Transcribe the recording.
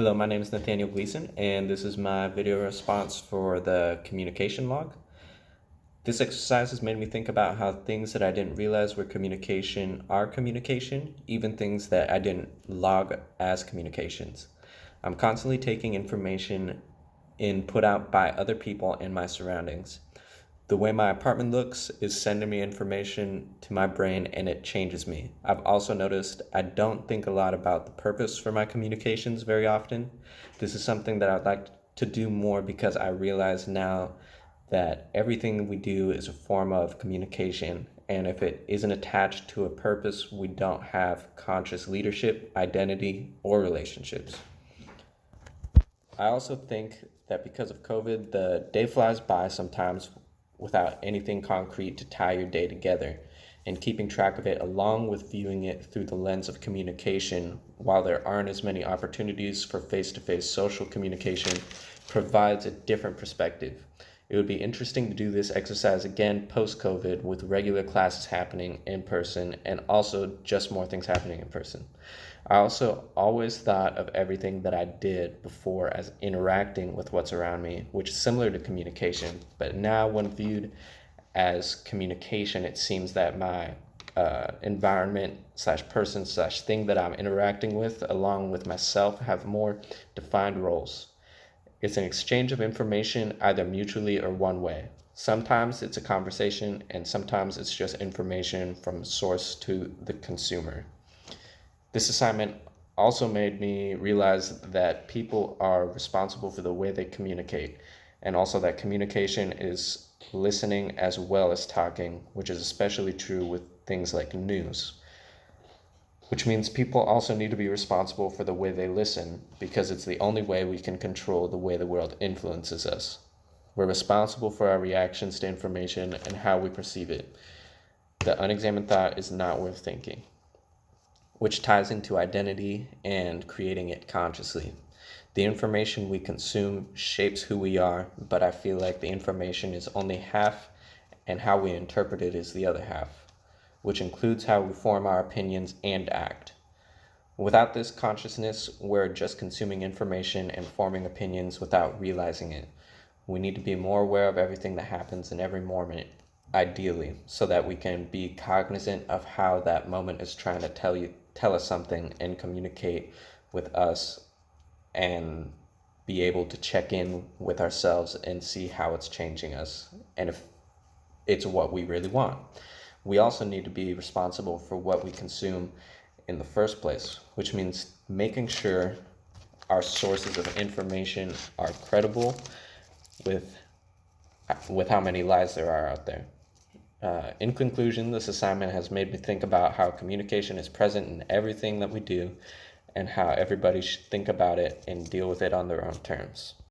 Hello, my name is Nathaniel Gleason, and this is my video response for the communication log. This exercise has made me think about how things that I didn't realize were communication are communication, even things that I didn't log as communications. I'm constantly taking information in put out by other people and my surroundings. The way my apartment looks is sending me information to my brain and it changes me. I've also noticed I don't think a lot about the purpose for my communications very often. This is something that I'd like to do more because I realize now that everything we do is a form of communication, and if it isn't attached to a purpose, we don't have conscious leadership, identity, or relationships. I also think that because of COVID, the day flies by sometimes without anything concrete to tie your day together. And keeping track of it, along with viewing it through the lens of communication, while there aren't as many opportunities for face to face social communication, provides a different perspective. It would be interesting to do this exercise again post COVID with regular classes happening in person and also just more things happening in person. I also always thought of everything that I did before as interacting with what's around me, which is similar to communication. But now, when viewed as communication, it seems that my environment slash person slash thing that I'm interacting with, along with myself, have more defined roles. It's an exchange of information, either mutually or one way. Sometimes it's a conversation, and sometimes it's just information from source to the consumer. This assignment also made me realize that people are responsible for the way they communicate, and also that communication is listening as well as talking, which is especially true with things like news. Which means people also need to be responsible for the way they listen, because it's the only way we can control the way the world influences us. We're responsible for our reactions to information and how we perceive it. The unexamined thought is not worth thinking, which ties into identity and creating it consciously. The information we consume shapes who we are, but I feel like the information is only half, and how we interpret it is the other half, which includes how we form our opinions and act. Without this consciousness, we're just consuming information and forming opinions without realizing it. We need to be more aware of everything that happens in every moment, ideally, so that we can be cognizant of how that moment is trying to tell us something and communicate with us, and be able to check in with ourselves and see how it's changing us and if it's what we really want. We also need to be responsible for what we consume in the first place, which means making sure our sources of information are credible with how many lies there are out there. In conclusion, this assignment has made me think about how communication is present in everything that we do and how everybody should think about it and deal with it on their own terms.